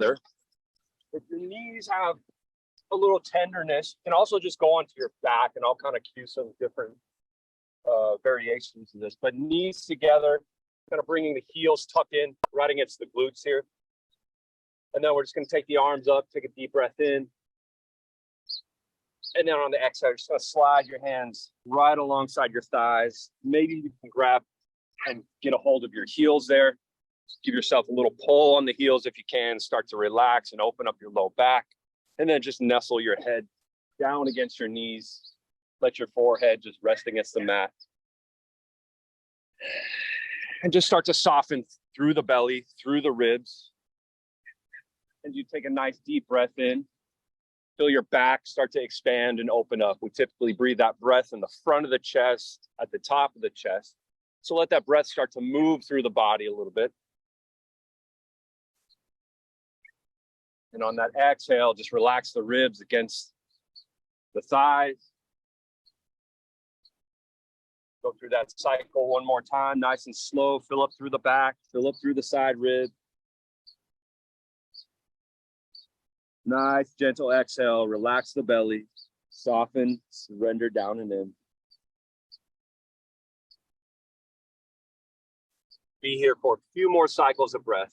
together. If your knees have a little tenderness, you can also just go onto your back, and I'll kind of cue some different variations of this. But knees together, kind of bringing the heels tucked in right against the glutes here. And then we're just going to take the arms up, take a deep breath in. And then on the exhale, just going to slide your hands right alongside your thighs. Maybe you can grab and get a hold of your heels there. Give yourself a little pull on the heels if you can. Start to relax and open up your low back. And then just nestle your head down against your knees. Let your forehead just rest against the mat. And just start to soften through the belly, through the ribs. And you take a nice deep breath in. Feel your back start to expand and open up. We typically breathe that breath in the front of the chest, at the top of the chest. So let that breath start to move through the body a little bit. And on that exhale, just relax the ribs against the thighs. Go through that cycle one more time, nice and slow. Fill up through the back, fill up through the side rib. Nice, gentle exhale, relax the belly, soften, surrender down and in. Be here for a few more cycles of breath,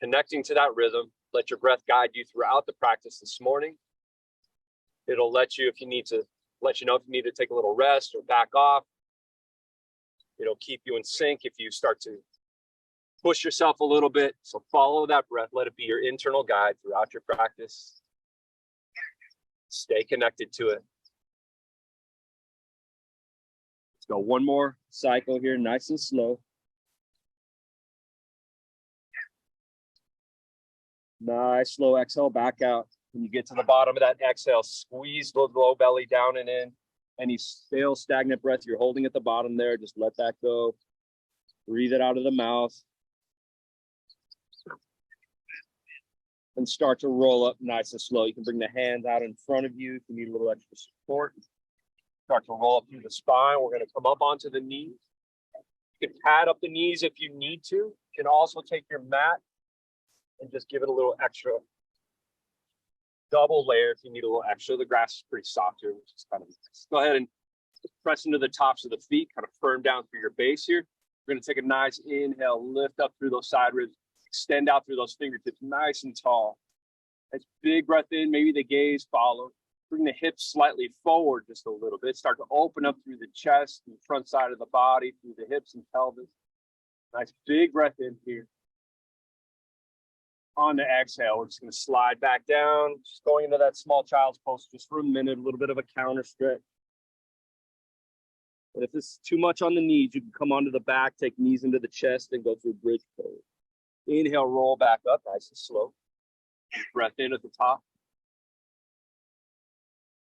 connecting to that rhythm. Let your breath guide you throughout the practice this morning. It'll let you, if you need to, let you know if you need to take a little rest or back off. It'll keep you in sync if you start to push yourself a little bit. So follow that breath. Let it be your internal guide throughout your practice. Stay connected to it. Let's go one more cycle here, nice and slow. Nice, slow exhale, back out. When you get to the bottom of that exhale, squeeze the low belly down and in. Any stale, stagnant breath you're holding at the bottom there, just let that go. Breathe it out of the mouth. And start to roll up nice and slow. You can bring the hands out in front of you if you need a little extra support. Start to roll up through the spine. We're going to come up onto the knees. You can pad up the knees if you need to. You can also take your mat and just give it a little extra double layer if you need a little extra. The grass is pretty soft here, which is kind of nice. Go ahead and press into the tops of the feet, kind of firm down through your base here. We're going to take a nice inhale, lift up through those side ribs, extend out through those fingertips, nice and tall. Nice big breath in, maybe the gaze follows. Bring the hips slightly forward just a little bit. Start to open up through the chest and front side of the body, through the hips and pelvis. Nice big breath in here. On the exhale, we're just going to slide back down, just going into that small child's pose just for a minute, a little bit of a counter stretch. And if this is too much on the knees, you can come onto the back, take knees into the chest, and go through bridge pose. Inhale, roll back up, nice and slow. Breath in at the top.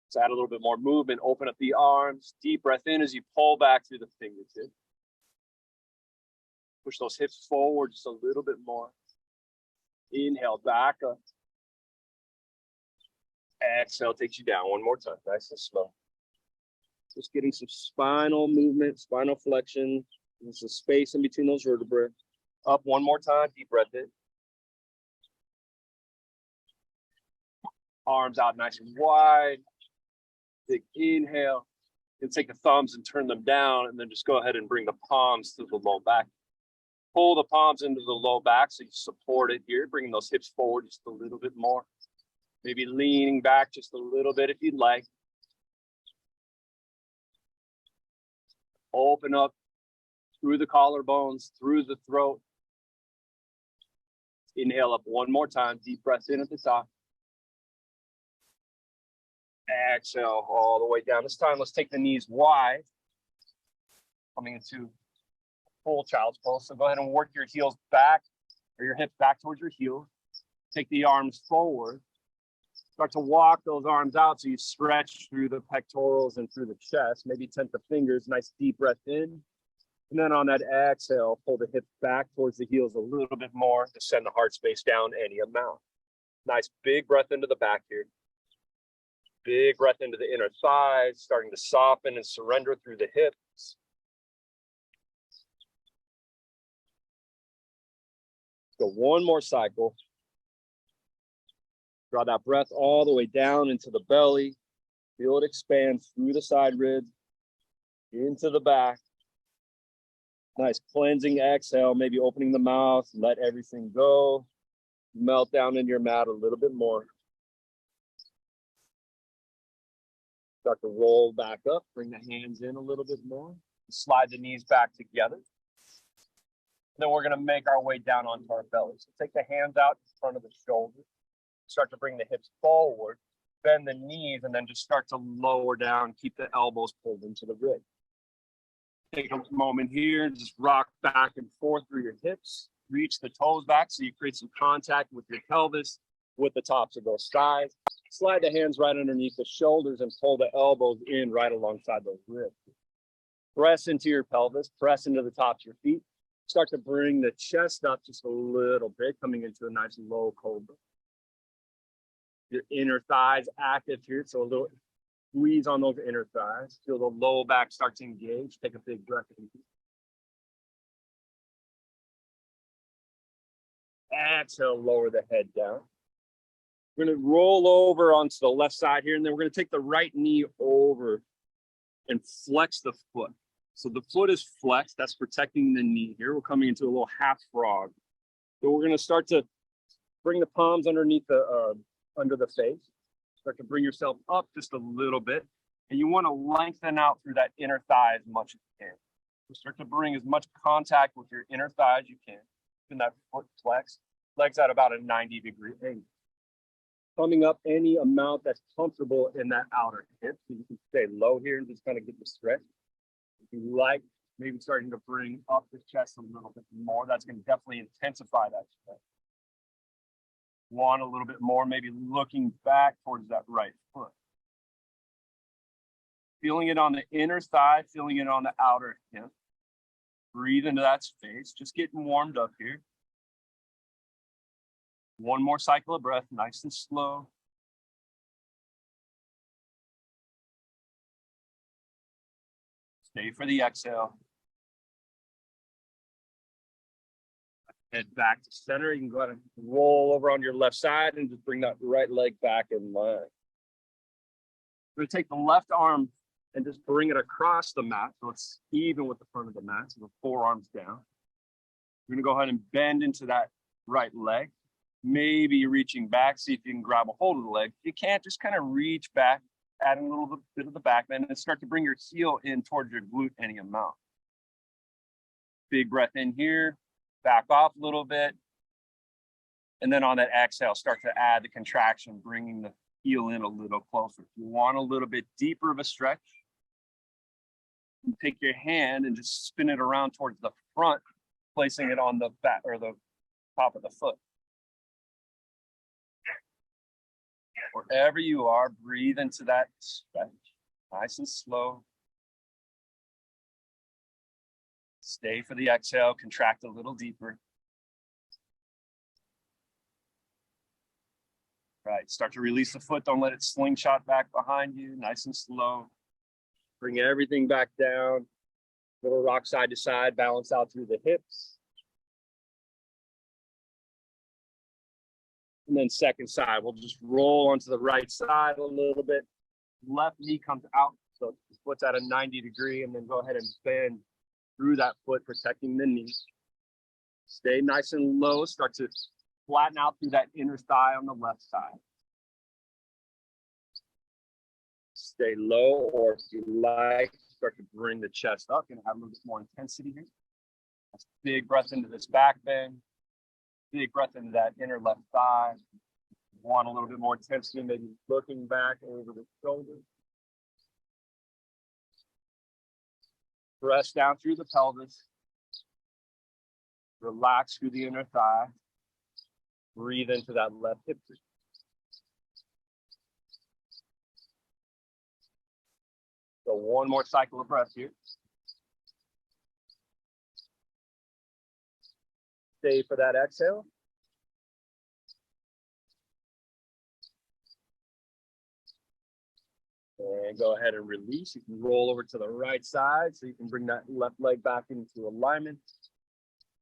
Let's add a little bit more movement, open up the arms. Deep breath in as you pull back through the fingertips. Push those hips forward just a little bit more. Inhale, back up. Exhale takes you down one more time, nice and slow. Just getting some spinal movement, spinal flexion. There's some space in between those vertebrae. Up one more time, deep breath in. Arms out nice and wide. Big inhale. And take the thumbs and turn them down, and then just go ahead and bring the palms to the low back. Pull the palms into the low back so you support it here, bringing those hips forward just a little bit more. Maybe leaning back just a little bit if you'd like. Open up through the collarbones, through the throat. Inhale up one more time, deep breath in at the top. Exhale all the way down. This time, let's take the knees wide, coming into full child's pose. So go ahead and work your heels back, or your hips back towards your heels. Take the arms forward. Start to walk those arms out so you stretch through the pectorals and through the chest. Maybe tent the fingers, nice deep breath in. And then on that exhale, pull the hips back towards the heels a little bit more to send the heart space down any amount. Nice big breath into the back here. Big breath into the inner thighs, starting to soften and surrender through the hips. Go one more cycle. Draw that breath all the way down into the belly. Feel it expand through the side ribs, into the back. Nice cleansing exhale, maybe opening the mouth, let everything go. Melt down in your mat a little bit more. Start to roll back up, bring the hands in a little bit more. Slide the knees back together. Then we're gonna make our way down onto our belly. So take the hands out in front of the shoulders. Start to bring the hips forward, bend the knees, and then just start to lower down. Keep the elbows pulled into the ribs. Take a moment here, just rock back and forth through your hips. Reach the toes back so you create some contact with your pelvis, with the tops of those thighs. Slide the hands right underneath the shoulders and pull the elbows in right alongside those ribs. Press into your pelvis, press into the tops of your feet. Start to bring the chest up just a little bit, coming into a nice low cobra. Your inner thighs active here, so a little squeeze on those inner thighs. Feel the low back start to engage. Take a big breath in. Exhale, lower the head down. We're going to roll over onto the left side here, and then we're going to take the right knee over and flex the foot. So the foot is flexed. That's protecting the knee here. We're coming into a little half frog. So we're going to start to bring the palms underneath the under the face. Start to bring yourself up just a little bit. And you want to lengthen out through that inner thigh as much as you can. So start to bring as much contact with your inner thigh as you can. In that foot flex. Legs at about a 90-degree angle. Coming up any amount that's comfortable in that outer hip. So you can stay low here and just kind of get the stretch. If you like, maybe starting to bring up the chest a little bit more. That's going to definitely intensify that stretch. Want a little bit more, maybe looking back towards that right foot. Feeling it on the inner thigh, feeling it on the outer hip. Breathe into that space, just getting warmed up here. One more cycle of breath, nice and slow. Stay for the exhale. Head back to center. You can go ahead and roll over on your left side and just bring that right leg back in line. We're going to take the left arm and just bring it across the mat so it's even with the front of the mat, so the forearms down. We're going to go ahead and bend into that right leg. Maybe reaching back, see if you can grab a hold of the leg. If you can't, just kind of reach back, add a little bit of the back bend, and start to bring your heel in towards your glute any amount. Big breath in here, back off a little bit. And then on that exhale, start to add the contraction, bringing the heel in a little closer. If you want a little bit deeper of a stretch, you take your hand and just spin it around towards the front, placing it on the back or the top of the foot. Wherever you are, breathe into that stretch, nice and slow. Stay for the exhale, contract a little deeper. Right, start to release the foot, don't let it slingshot back behind you, nice and slow. Bring everything back down, little rock side to side, balance out through the hips. And then second side, we'll just roll onto the right side a little bit. Left knee comes out, so the foot's at a 90-degree, and then go ahead and bend through that foot, protecting the knee. Stay nice and low, start to flatten out through that inner thigh on the left side. Stay low, or if you like, start to bring the chest up and have a little bit more intensity here. That's a big breath into this back bend. Big breath into that inner left thigh. Want a little bit more intensity, maybe looking back over the shoulder. Press down through the pelvis. Relax through the inner thigh. Breathe into that left hip. So one more cycle of breath here. Stay for that exhale. And go ahead and release. You can roll over to the right side so you can bring that left leg back into alignment.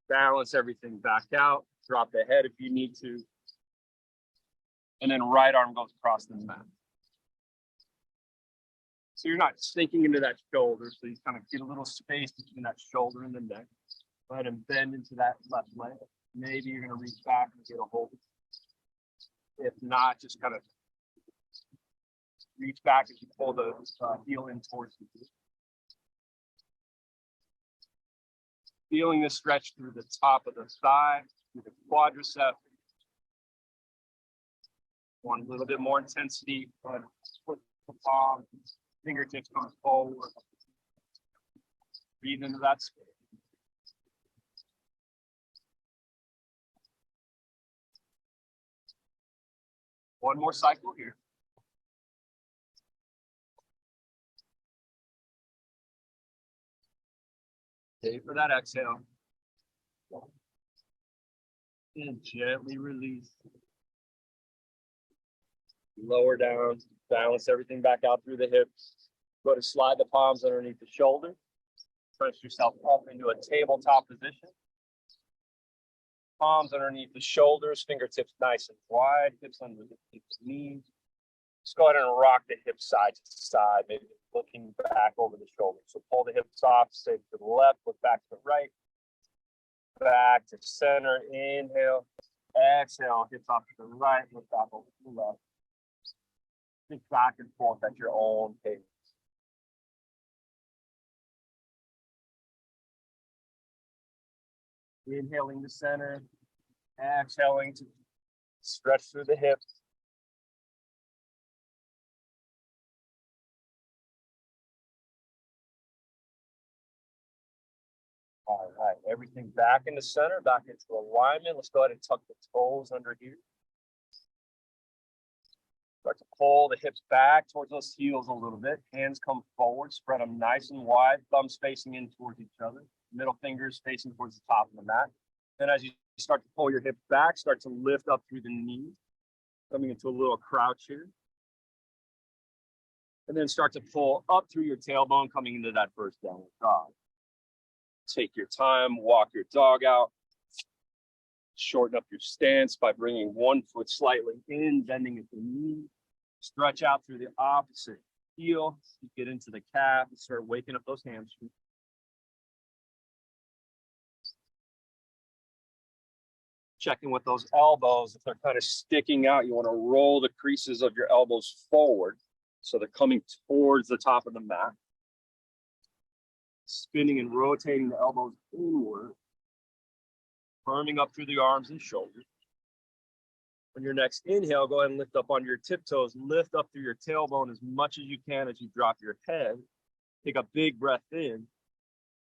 Balance everything back out. Drop the head if you need to. And then right arm goes across the mat. So you're not sinking into that shoulder. So you kind of get a little space between that shoulder and the neck. Go ahead and bend into that left leg. Maybe you're going to reach back and get a hold. If not, just kind of reach back as you pull the heel in towards you. Feeling the stretch through the top of the thigh, through the quadricep. Want a little bit more intensity, but put the palm, fingertips come forward. Breathe into that space. One more cycle here. Stay for that exhale. And gently release. Lower down, balance everything back out through the hips. Go to slide the palms underneath the shoulder. Press yourself up into a tabletop position. Palms underneath the shoulders, fingertips nice and wide, hips underneath the knees. Just go ahead and rock the hips side to side, maybe looking back over the shoulder. So pull the hips off, stay to the left, look back to the right, back to center, inhale, exhale, hips off to the right, look back over to the left. Think back and forth at your own pace. Inhaling to center, exhaling to stretch through the hips. All right, everything back into center, back into alignment. Let's go ahead and tuck the toes under here. Start to pull the hips back towards those heels a little bit. Hands come forward, spread them nice and wide, thumbs facing in towards each other, middle fingers facing towards the top of the mat. Then as you start to pull your hips back, start to lift up through the knees, coming into a little crouch here. And then start to pull up through your tailbone, coming into that first downward dog. Take your time, walk your dog out. Shorten up your stance by bringing one foot slightly in, bending at the knee. Stretch out through the opposite heel. Get into the calf and start waking up those hamstrings. Checking with those elbows. If they're kind of sticking out, you want to roll the creases of your elbows forward so they're coming towards the top of the mat. Spinning and rotating the elbows inward. Firming up through the arms and shoulders. On your next inhale, go ahead and lift up on your tiptoes. Lift up through your tailbone as much as you can as you drop your head. Take a big breath in.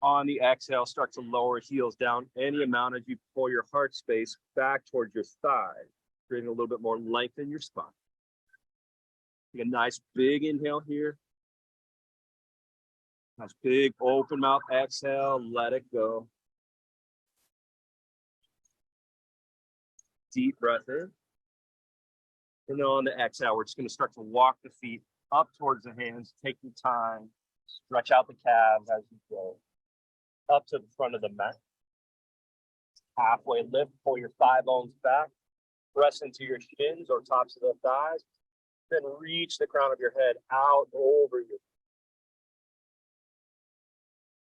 On the exhale, start to lower heels down any amount as you pull your heart space back towards your thigh, creating a little bit more length in your spine. Take a nice big inhale here. Nice big open mouth exhale, let it go. Deep breath in. And then on the exhale, we're just going to start to walk the feet up towards the hands. Take your time. Stretch out the calves as you go. Up to the front of the mat. Halfway lift. Pull your thigh bones back. Press into your shins or tops of the thighs. Then reach the crown of your head out over your.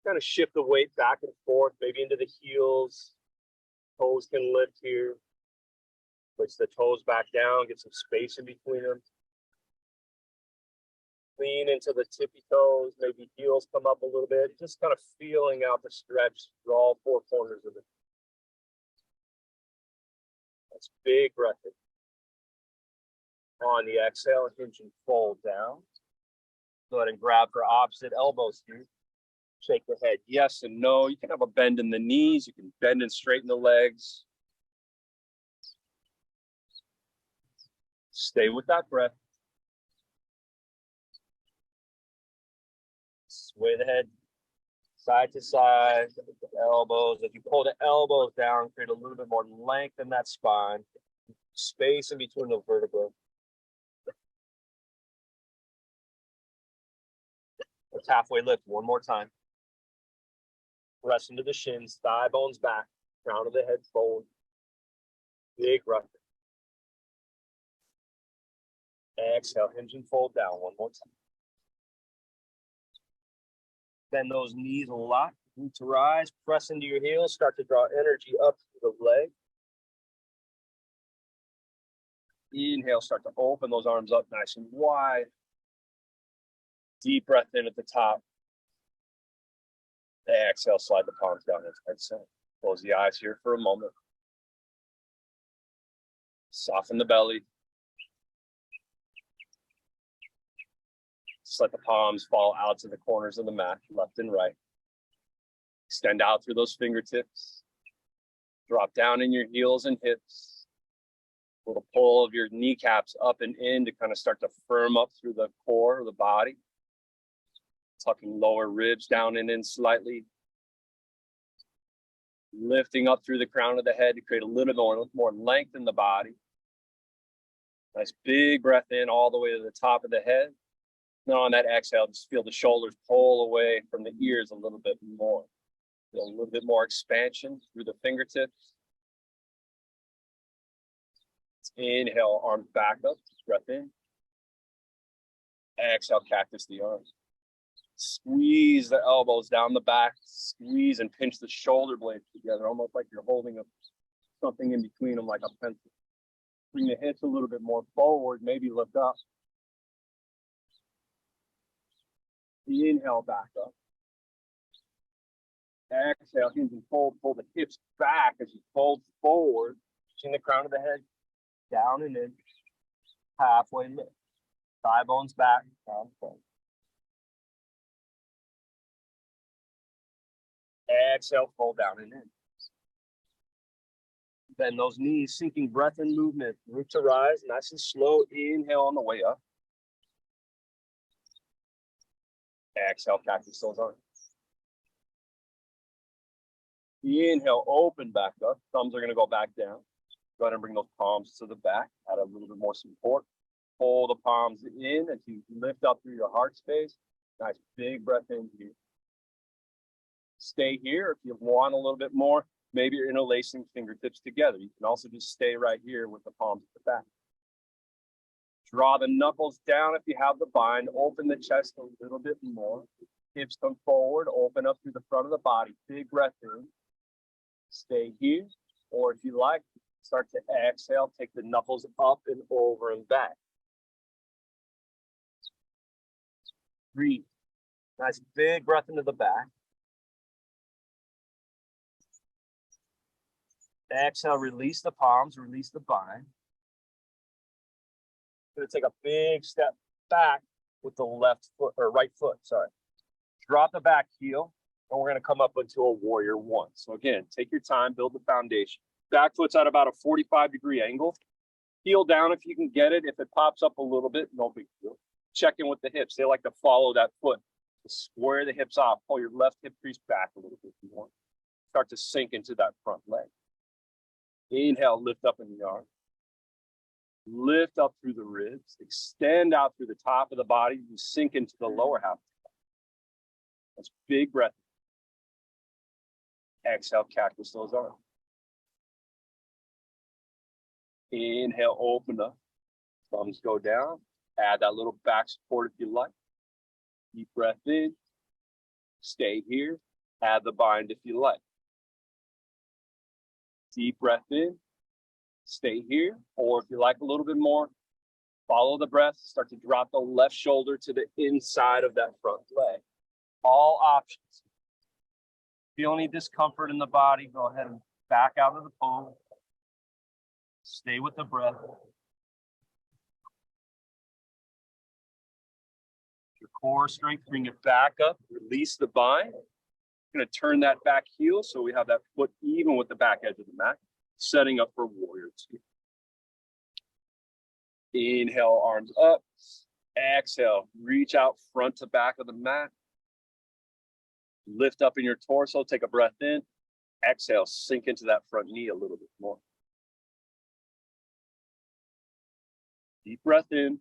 Kind of shift the weight back and forth, maybe into the heels. Toes can lift here. Push the toes back down, get some space in between them. Lean into the tippy toes, maybe heels come up a little bit. Just kind of feeling out the stretch through all four corners of it. That's big breath in. On the exhale, hinge and fold down. Go ahead and grab for opposite elbows here. Shake the head yes and no. You can have a bend in the knees. You can bend and straighten the legs. Stay with that breath. Sway the head side to side, the elbows. If you pull the elbows down, create a little bit more length in that spine. Space in between the vertebrae. Let's halfway lift one more time. Press into the shins, thigh bones back, crown of the head forward. Big breath. Exhale, hinge and fold down one more time. Bend those knees a lot. Root to rise, press into your heels, start to draw energy up to the leg. Inhale, start to open those arms up nice and wide. Deep breath in at the top. Exhale, slide the palms down into head center. Close the eyes here for a moment. Soften the belly. Just let the palms fall out to the corners of the mat, left and right. Extend out through those fingertips. Drop down in your heels and hips. A little pull of your kneecaps up and in to kind of start to firm up through the core of the body. Tucking lower ribs down and in slightly. Lifting up through the crown of the head to create a little more length in the body. Nice big breath in all the way to the top of the head. Now on that exhale, just feel the shoulders pull away from the ears a little bit more. Feel a little bit more expansion through the fingertips. Inhale, arms back up, breath in. Exhale, cactus the arms. Squeeze the elbows down the back, squeeze and pinch the shoulder blades together, almost like you're holding something in between them like a pencil. Bring the hips a little bit more forward, maybe lift up. Inhale, back up. Exhale, hinge and fold, pull the hips back as you fold forward, pushing the crown of the head down and in, halfway lift. Thigh bones back, down, forward. Exhale, fold down and in. Bend those knees, sinking breath and movement. Root to rise, nice and slow. Inhale on the way up. Exhale, cactus those arms. Inhale, open back up. Thumbs are going to go back down. Go ahead and bring those palms to the back. Add a little bit more support. Pull the palms in as you lift up through your heart space. Nice big breath in here. Stay here. If you want a little bit more, maybe you're interlacing fingertips together. You can also just stay right here with the palms at the back. Draw the knuckles down if you have the bind. Open the chest a little bit more. Hips come forward. Open up through the front of the body. Big breath in. Stay here. Or if you like, start to exhale. Take the knuckles up and over and back. Breathe. Nice big breath into the back. Exhale, release the palms, release the bind. Going to take a big step back with the left foot, or right foot, sorry. Drop the back heel, and we're going to come up into a warrior one. So again, take your time, build the foundation. Back foot's at about a 45-degree angle. Heel down if you can get it. If it pops up a little bit, no big deal. Check in with the hips. They like to follow that foot. Square the hips off. Pull your left hip crease back a little bit if you want. Start to sink into that front leg. Inhale, lift up in the arms. Lift up through the ribs. Extend out through the top of the body. You sink into the lower half. That's big breath. Exhale, cactus those arms. Inhale, open up. Thumbs go down. Add that little back support if you like. Deep breath in. Stay here. Add the bind if you like. Deep breath in. Stay here. Or if you like a little bit more, follow the breath. Start to drop the left shoulder to the inside of that front leg. All options. Feel any discomfort in the body, go ahead and back out of the pose. Stay with the breath. Your core strength, bring it back up. Release the bind. Going to turn that back heel so we have that foot even with the back edge of the mat. Setting up for warrior two. Inhale, arms up. Exhale, reach out front to back of the mat. Lift up in your torso, take a breath in. Exhale, sink into that front knee a little bit more. Deep breath in.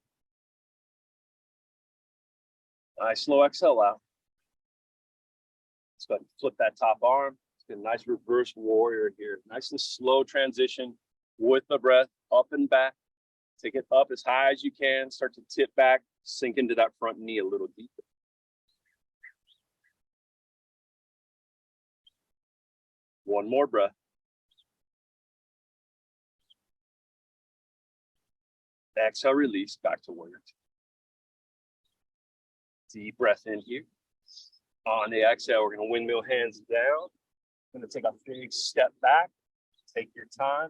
Nice slow exhale out. Let's go ahead and flip that top arm. Get a nice reverse warrior here. Nice and slow transition with the breath, up and back. Take it up as high as you can. Start to tip back, sink into that front knee a little deeper. One more breath. Exhale, release, back to warrior two. Deep breath in here. On the exhale, we're going to windmill hands down. Going to take a big step back. Take your time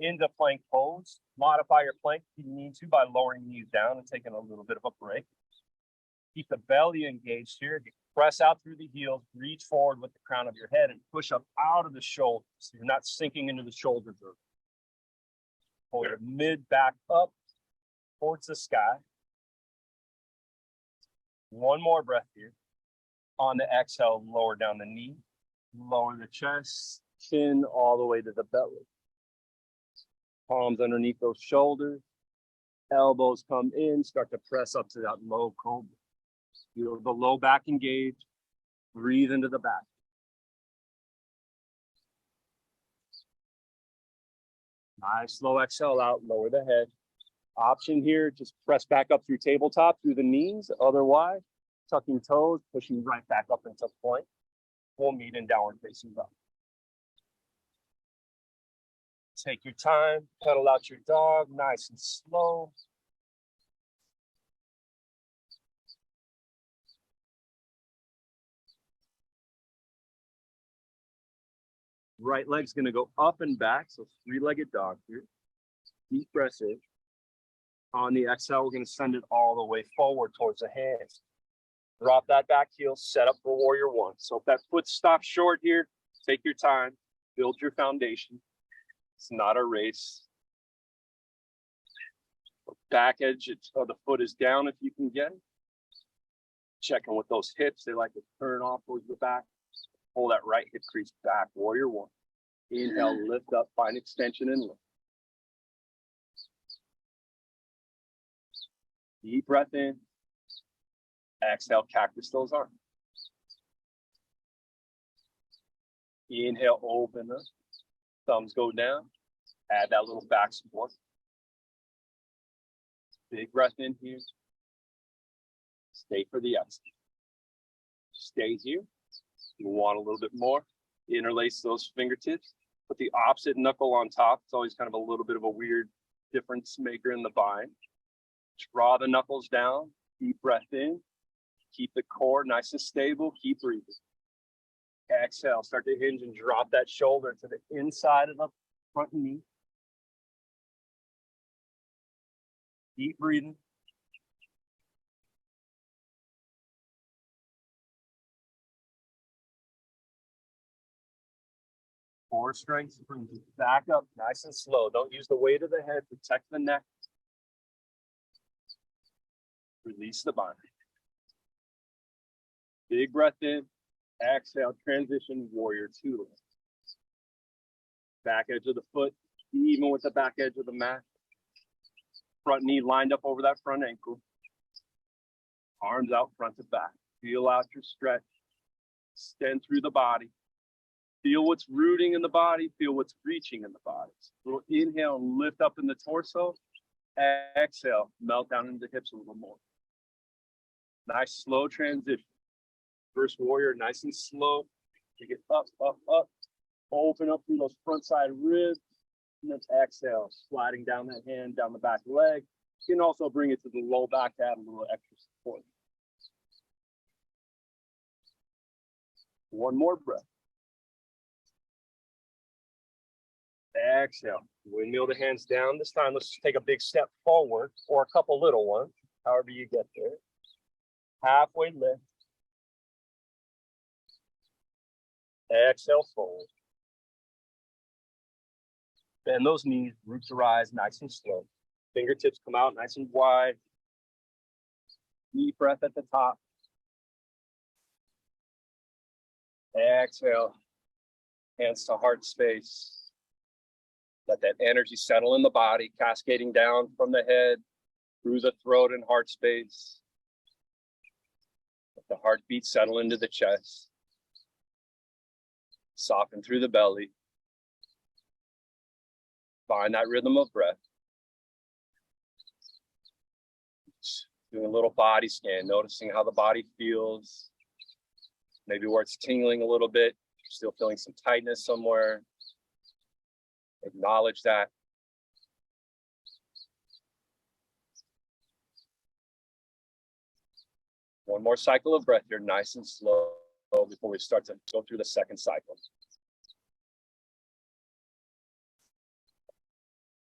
into plank pose. Modify your plank if you need to by lowering knees down and taking a little bit of a break. Keep the belly engaged here. Press out through the heels. Reach forward with the crown of your head and push up out of the shoulders. So you're not sinking into the shoulders. Pull your mid back up towards the sky. One more breath here. On the exhale, lower down the knee, lower the chest, chin all the way to the belly. Palms underneath those shoulders. Elbows come in, start to press up to that low cobra. Feel the low back engage. Breathe into the back. Nice slow exhale out, lower the head. Option here, just press back up through tabletop, through the knees. Otherwise, tucking toes, pushing right back up into plank. We'll meet in downward facing dog. Take your time, pedal out your dog, nice and slow. Right leg's gonna go up and back, so three-legged dog here. Deep breath in. On the exhale, we're gonna send it all the way forward towards the hands. Drop that back heel, set up for warrior one. So if that foot stops short here, take your time, build your foundation. It's not a race. The back edge of the foot is down if you can get it. Checking with those hips, they like to turn off towards the back. Pull that right hip crease back, warrior one. Inhale, lift up, find extension and lift. Deep breath in. Exhale, cactus those arms. Inhale, open up. Thumbs go down. Add that little back support. Big breath in here. Stay for the exhale. Stay here. You want a little bit more. Interlace those fingertips. Put the opposite knuckle on top. It's always kind of a little bit of a weird difference maker in the bind. Draw the knuckles down. Deep breath in. Keep the core nice and stable. Keep breathing. Exhale. Start to hinge and drop that shoulder to the inside of the front knee. Deep breathing. Core strength brings it back up nice and slow. Don't use the weight of the head. Protect the neck. Release the bind. Big breath in. Exhale, transition, warrior two. Back edge of the foot, even with the back edge of the mat. Front knee lined up over that front ankle. Arms out front to back. Feel out your stretch. Extend through the body. Feel what's rooting in the body. Feel what's reaching in the body. Little inhale and lift up in the torso. Exhale, melt down into the hips a little more. Nice slow transition. First warrior, nice and slow. Take it up, up, up. Open up through those front side ribs. And then exhale, sliding down that hand, down the back leg. You can also bring it to the low back to add a little extra support. One more breath. Exhale. Windmill the hands down. This time, let's take a big step forward or a couple little ones, however you get there. Halfway lift. Exhale, fold. Bend those knees, root to rise, nice and slow. Fingertips come out nice and wide. Deep breath at the top. Exhale. Hands to heart space. Let that energy settle in the body, cascading down from the head, through the throat and heart space. Let the heartbeat settle into the chest. Soften through the belly. Find that rhythm of breath. Doing a little body scan, noticing how the body feels. Maybe where it's tingling a little bit, still feeling some tightness somewhere. Acknowledge that. One more cycle of breath here, nice and slow, before we start to go through the second cycle.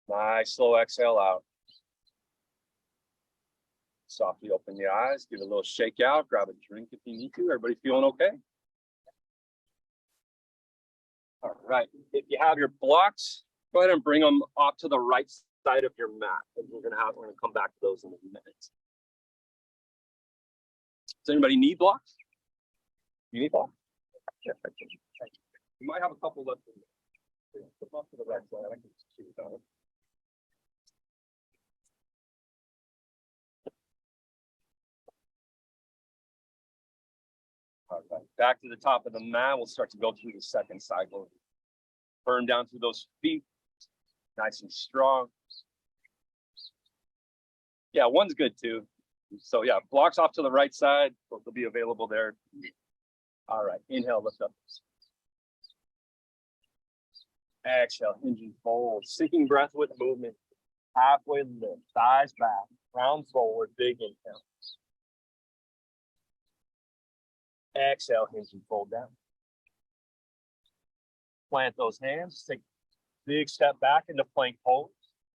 Nice, slow exhale out. Softly open the eyes, give it a little shake out, grab a drink if you need to. Everybody feeling okay? All right, if you have your blocks, go ahead and bring them off to the right side of your mat. And we're gonna come back to those in a minute. Does anybody need blocks? You need blocks? Yeah, you might have a couple left in there. Put them off to the right side. I can see it down. All right, back to the top of the mat. We'll start to go through the second cycle. Burn down through those feet, nice and strong. Yeah, one's good too. So yeah, blocks off to the right side. They'll be available there. All right, inhale, lift up. Exhale, hinge and fold. Sinking breath with movement. Halfway lift, thighs back, round forward, big inhale. Exhale, hinge and fold down. Plant those hands, take a big step back into plank pose.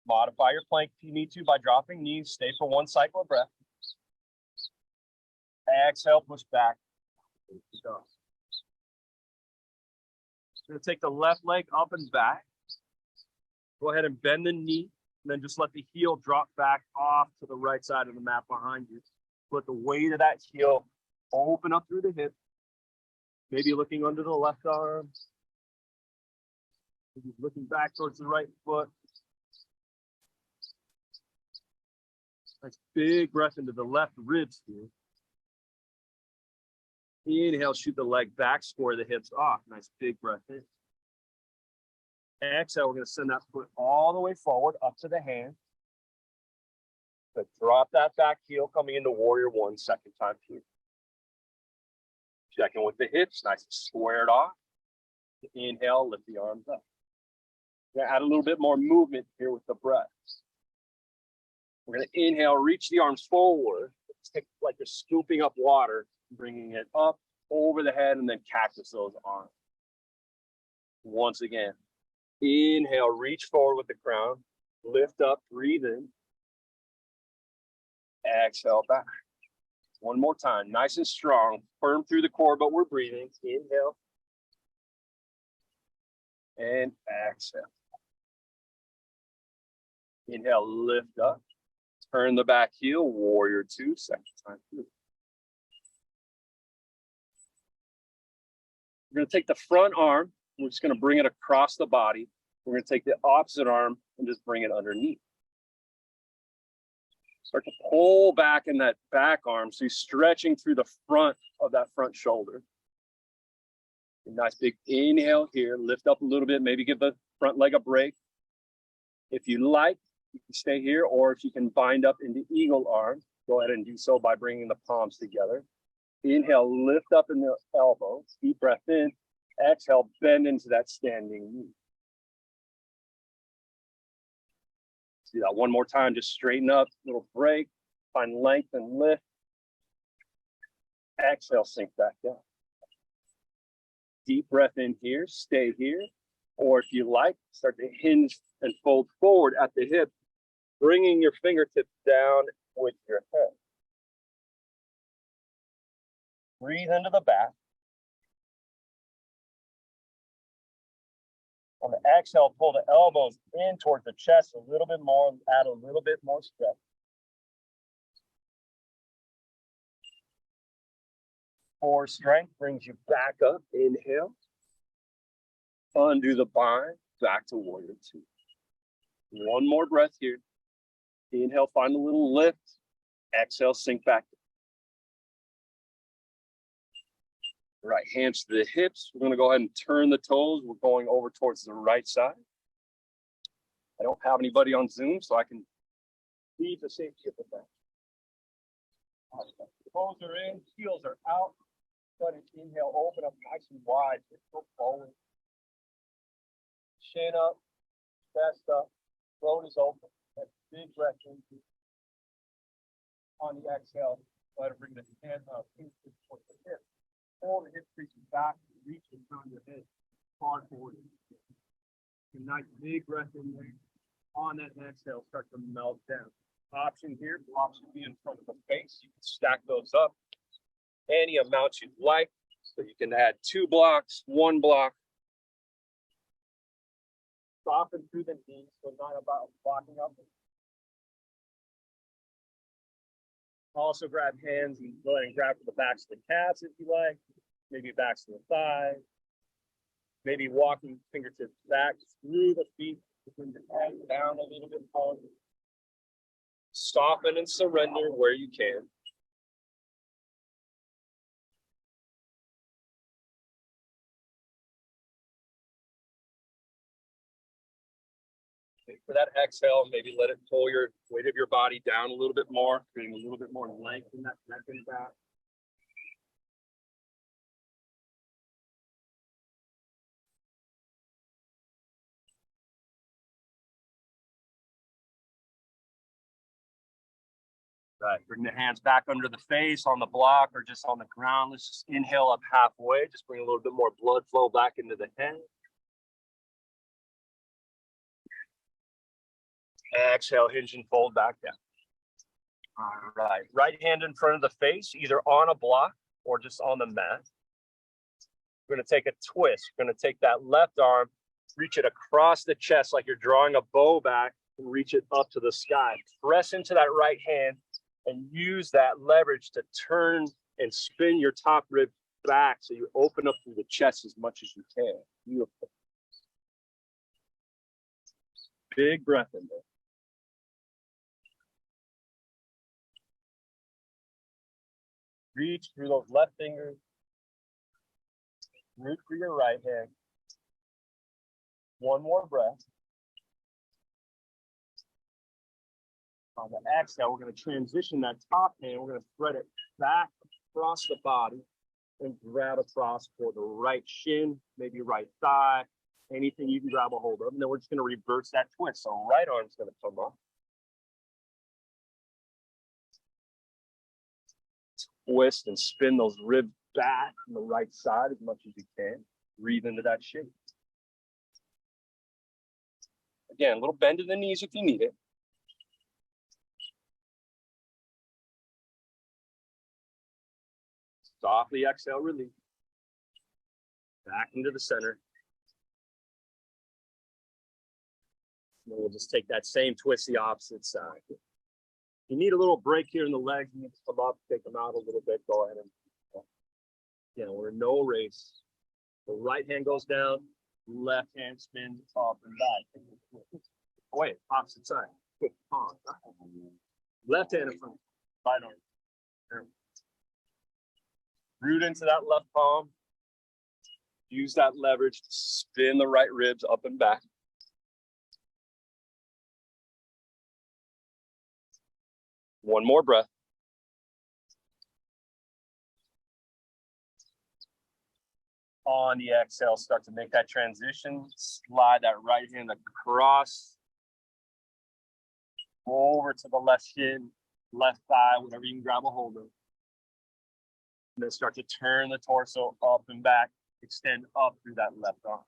Modify your plank if you need to by dropping knees. Stay for one cycle of breath. Exhale, push back. Go. Going to take the left leg up and back. Go ahead and bend the knee, and then just let the heel drop back off to the right side of the mat behind you. Let the weight of that heel open up through the hip. Maybe looking under the left arm. Maybe looking back towards the right foot. Nice big breath into the left ribs here. Inhale, shoot the leg back, square the hips off. Nice big breath in. Exhale, we're going to send that foot all the way forward up to the hand. But drop that back heel coming into warrior one, second time here. Checking with the hips, nice and squared off. Inhale, lift the arms up. We're going to add a little bit more movement here with the breath. We're going to inhale, reach the arms forward. It's like you're scooping up water, bringing it up over the head, and then cactus those arms. Once again, inhale, reach forward with the crown. Lift up, breathe in. Exhale back. One more time, nice and strong, firm through the core, but we're breathing. Inhale. And exhale. Inhale, lift up. Turn the back heel, warrior two, second time through. We're going to take the front arm. We're just going to bring it across the body. We're going to take the opposite arm and just bring it underneath. Start to pull back in that back arm. So you're stretching through the front of that front shoulder. A nice big inhale here. Lift up a little bit. Maybe give the front leg a break. If you like, you can stay here. Or if you can bind up into eagle arm, go ahead and do so by bringing the palms together. Inhale, lift up in the elbow. Deep breath in. Exhale, bend into that standing knee. Do that one more time. Just straighten up, little break, find length and lift. Exhale, sink back down. Deep breath in here, stay here. Or if you like, start to hinge and fold forward at the hip, bringing your fingertips down with your head. Breathe into the back. On the exhale, pull the elbows in towards the chest a little bit more, add a little bit more stretch. Core strength brings you back up. Inhale. Undo the bind, back to warrior two. One more breath here. Inhale, find a little lift. Exhale, sink back. Right, hands to the hips. We're going to go ahead and turn the toes. We're going over towards the right side. I don't have anybody on Zoom, so I can leave the safety of the back. Toes are in, heels are out. Go ahead and inhale, open up nice and wide. Just go forward. Chin up, chest up, throat is open. That big breath in. On the exhale, go ahead and bring the hands up, towards the hip. Pull the hip creases back, reach in front of your head, far forward. A nice big breath in there. On that exhale, start to melt down. Option here, blocks should be in front of the face. You can stack those up any amount you'd like. So you can add 2 blocks, 1 block. Soften through the knees, so not about blocking up. Also grab hands and go ahead and grab for the backs of the calves if you like. Maybe backs to the thighs. Maybe walking fingertips back through the feet. Bring the head down a little bit more. Soften and surrender where you can. For that exhale, maybe let it pull your weight of your body down a little bit more, creating a little bit more length in that neck and back. Right, bring the hands back under the face on the block or just on the ground. Let's just inhale up halfway. Just bring a little bit more blood flow back into the head. Exhale, hinge and fold back down. All right, right hand in front of the face, either on a block or just on the mat. We're going to take a twist. We're going to take that left arm, reach it across the chest like you're drawing a bow back, and reach it up to the sky. Press into that right hand and use that leverage to turn and spin your top rib back so you open up through the chest as much as you can. Beautiful. Big breath in there. Reach through those left fingers. Root for your right hand. One more breath. On the exhale, we're going to transition that top hand. We're going to thread it back across the body and grab across for the right shin, maybe right thigh, anything you can grab a hold of. And then we're just going to reverse that twist. So right arm's going to come up. Twist and spin those ribs back on the right side as much as you can. Breathe into that shape. Again, a little bend in the knees if you need it. Softly exhale, release. Back into the center. And then we'll just take that same twist the opposite side. You need a little break here in the legs. You need to come up, take them out a little bit. Go ahead and, we're in no race. The right hand goes down, left hand spins up and back. Wait, opposite side. Left hand in front, right arm. Root into that left palm. Use that leverage to spin the right ribs up and back. One more breath. On the exhale, start to make that transition. Slide that right hand across. Over to the left shin, left thigh, whatever you can grab a hold of. And then start to turn the torso up and back. Extend up through that left arm.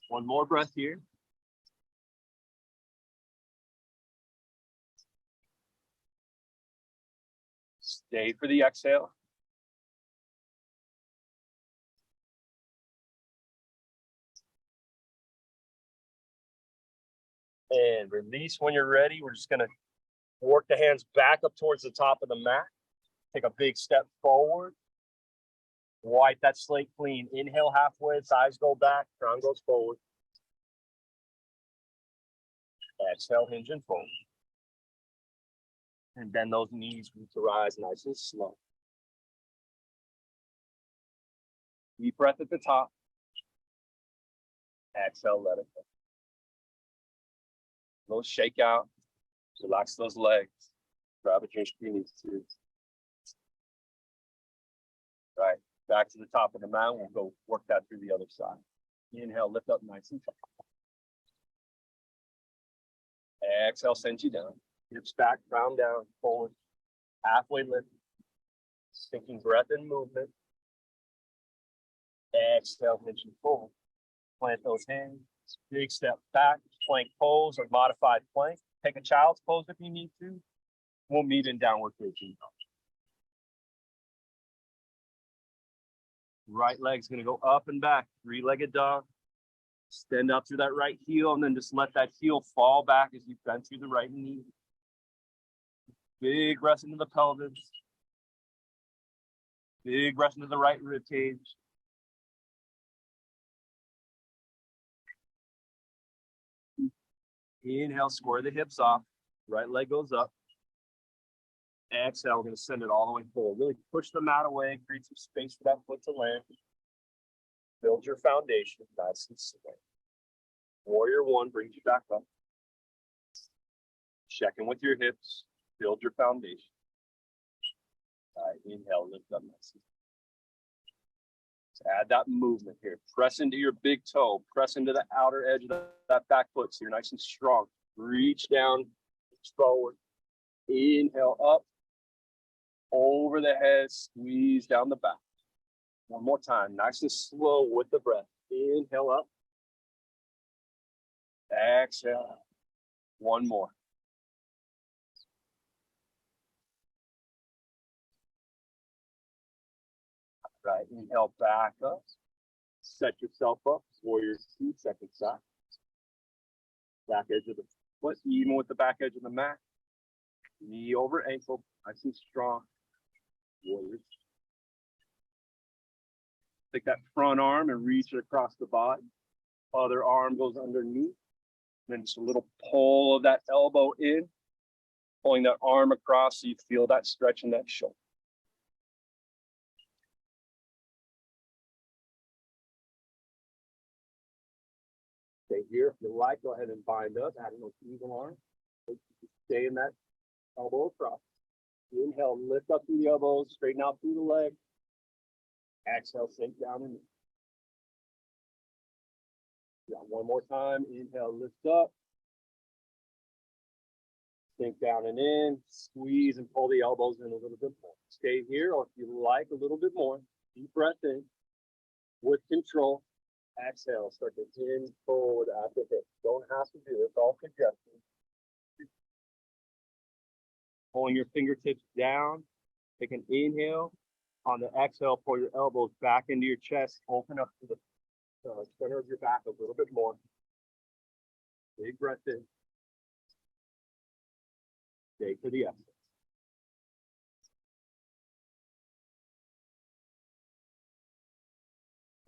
One more breath here. Stay for the exhale. And release when you're ready. We're just going to work the hands back up towards the top of the mat. Take a big step forward. Wipe that slate clean. Inhale halfway, thighs go back, crown goes forward. Exhale, hinge and fold. And bend those knees, root to rise nice and slow. Deep breath at the top. Exhale, let it go. little shake out. Relax those legs. Grab a drink if you need to. Right, back to the top of the mountain. We'll go work that through the other side. Inhale, lift up nice and tall. Exhale, send you down. Hips back, crown down, forward. Halfway lift. Sinking breath and movement. Exhale, hinge and forward. Plant those hands. Big step back. Plank pose or modified plank. Take a child's pose if you need to. We'll meet in downward facing dog. Right leg's going to go up and back. Three-legged dog. Extend up through that right heel and then just let that heel fall back as you bend through the right knee. Big rest into the pelvis. Big rest into the right rib cage. Inhale, square the hips off. Right leg goes up. Exhale, we're going to send it all the way forward. Really push the mat away, create some space for that foot to land. Build your foundation nice and slow. Warrior one brings you back up. Check in with your hips. Build your foundation. All right, inhale, lift up nice. So add that movement here. Press into your big toe. Press into the outer edge of that back foot so you're nice and strong. Reach down, reach forward. Inhale up. Over the head, squeeze down the back. One more time, nice and slow with the breath. Inhale up. Exhale. One more. Right, inhale back up. Set yourself up. Warrior two, second side. Back edge of the foot, even with the back edge of the mat. Knee over ankle, nice and strong. Warriors. Take that front arm and reach it across the body. Other arm goes underneath. Then just a little pull of that elbow in. Pulling that arm across so you feel that stretch in that shoulder. Stay here. If you like, go ahead and bind up. Add an eagle arm. Stay in that elbow across. Inhale, lift up through the elbows, straighten out through the leg. Exhale, sink down and yeah, one more time. Inhale, lift up. Sink down and in. Squeeze and pull the elbows in a little bit more. Stay here, or if you like, a little bit more. Deep breath in. With control. Exhale, start to in forward at the hip. Don't have to do this, all suggestions. Pulling your fingertips down. Take an inhale. On the exhale, pull your elbows back into your chest. Open up to the center of your back a little bit more. Big breath in. Stay to the exhale.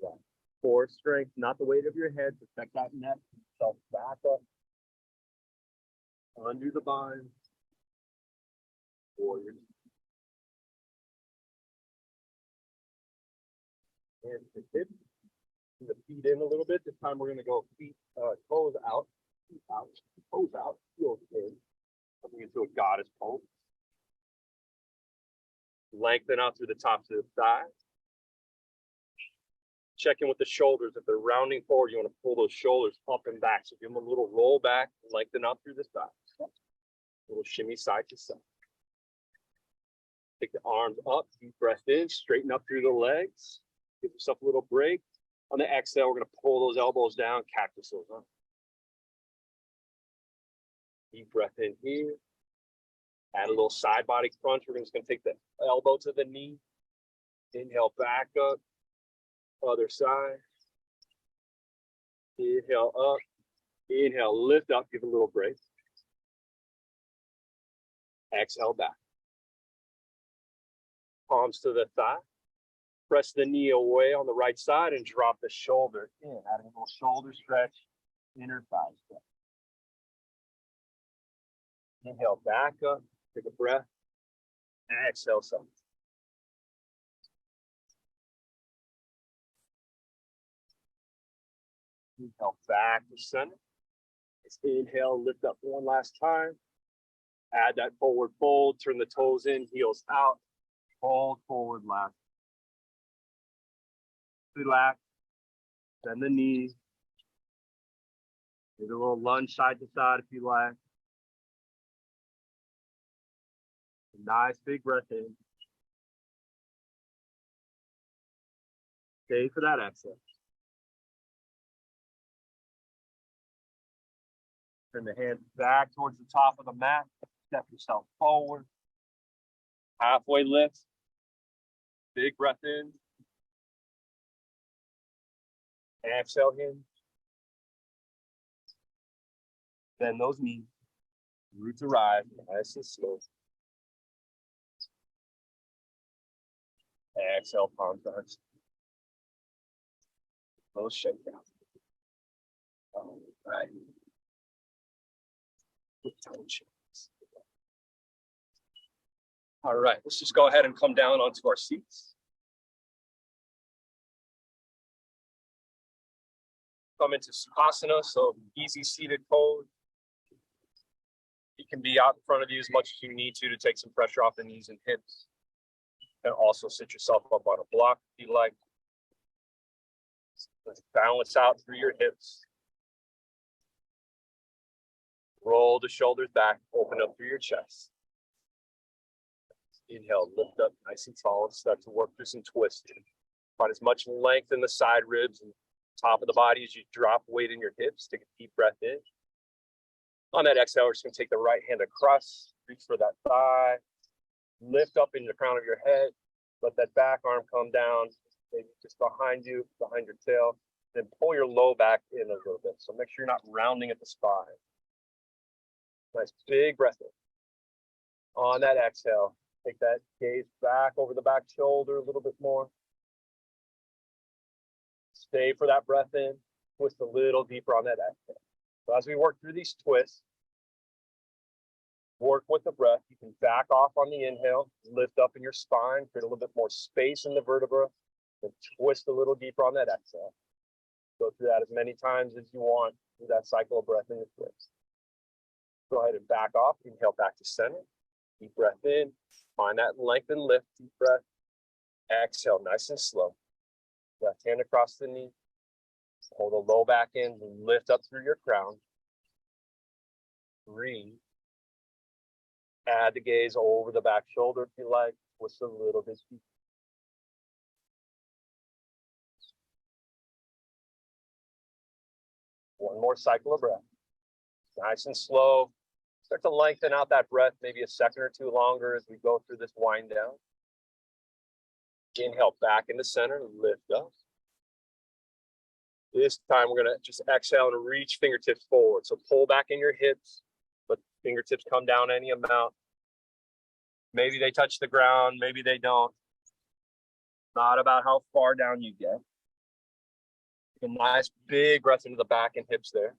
Yeah. Core strength, not the weight of your head. Protect that neck. Self back up. Under the bind. Warriors. And the hips, the feet in a little bit. This time we're going to go feet, toes out, feet out, toes out, heels in. Coming into a goddess pose. Lengthen out through the tops of the thighs. Check in with the shoulders. If they're rounding forward, you want to pull those shoulders up and back. So give them a little roll back, lengthen out through the thighs. A little shimmy side to side. Take the arms up, deep breath in, straighten up through the legs. Give yourself a little break. On the exhale, we're going to pull those elbows down, cactus those up. Deep breath in here. Add a little side body crunch. We're just going to take the elbow to the knee. Inhale back up. Other side. Inhale up. Inhale, lift up, give a little break. Exhale back. Palms to the thigh. Press the knee away on the right side and drop the shoulder in. Adding a little shoulder stretch, inner thigh stretch. Inhale back up, take a breath. Exhale some. Inhale back to center. Let's inhale, lift up one last time. Add that forward fold, turn the toes in, heels out. Fold forward last. Relax. Bend the knees. Do a little lunge side to side if you like. Nice big breath in. Stay for that exhale. Turn the hands back towards the top of the mat. Step yourself forward. Halfway lift. Big breath in. Exhale in. Bend those knees. Root to rise. Nice and slow. Exhale, palm touch. Little shakedown. All right. All right, let's just go ahead and come down onto our seats. Come into Sukhasana, so easy seated pose. You can be out in front of you as much as you need to take some pressure off the knees and hips. And also sit yourself up on a block if you like. Let's balance out through your hips. Roll the shoulders back, open up through your chest. Inhale, lift up nice and tall and start to work through some twisting. Find as much length in the side ribs and top of the body as you drop weight in your hips. Take a deep breath in. On that exhale, we're just going to take the right hand across, reach for that thigh, lift up in the crown of your head, let that back arm come down, maybe just behind you, behind your tail, then pull your low back in a little bit. So make sure you're not rounding at the spine. Nice big breath in. On that exhale, take that gaze back over the back shoulder a little bit more. Stay for that breath in, twist a little deeper on that exhale. So as we work through these twists, work with the breath. You can back off on the inhale, lift up in your spine, create a little bit more space in the vertebra, and twist a little deeper on that exhale. Go through that as many times as you want through that cycle of breath in your twist. Go ahead and back off, inhale back to center. Deep breath in, find that length and lift, deep breath. Exhale, nice and slow. Left hand across the knee. Pull the low back in, lift up through your crown. Breathe. Add the gaze over the back shoulder if you like. Twist a little bit deeper. One more cycle of breath. Nice and slow. Start to lengthen out that breath, maybe a second or two longer as we go through this wind down. Inhale back into center, lift up. This time we're gonna just exhale and reach fingertips forward. So pull back in your hips, but fingertips come down any amount. Maybe they touch the ground, maybe they don't. Not about how far down you get. Take a nice big breath into the back and hips there.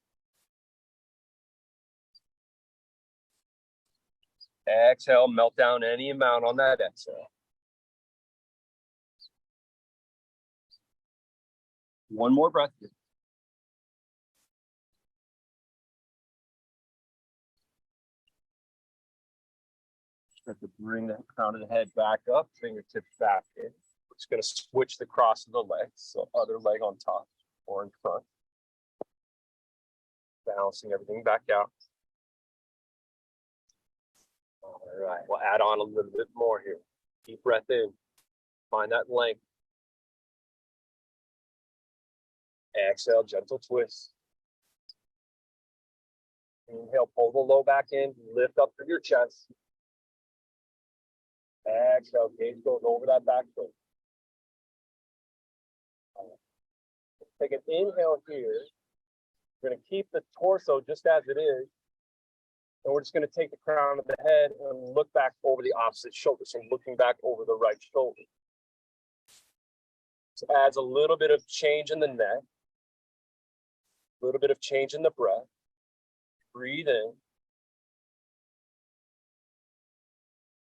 Exhale, melt down any amount on that exhale. One more breath. Start to bring the crown of the head back up, fingertips back in. We're just going to switch the cross of the legs, so other leg on top or in front. Balancing everything back out. All right, we'll add on a little bit more here. Deep breath in. Find that length. Exhale, gentle twist. Inhale, pull the low back in, lift up through your chest. Exhale, gaze goes over that back foot. Take an inhale here. We're going to keep the torso just as it is. And we're just going to take the crown of the head and look back over the opposite shoulder. So looking back over the right shoulder. So adds a little bit of change in the neck. A little bit of change in the breath. Breathe in.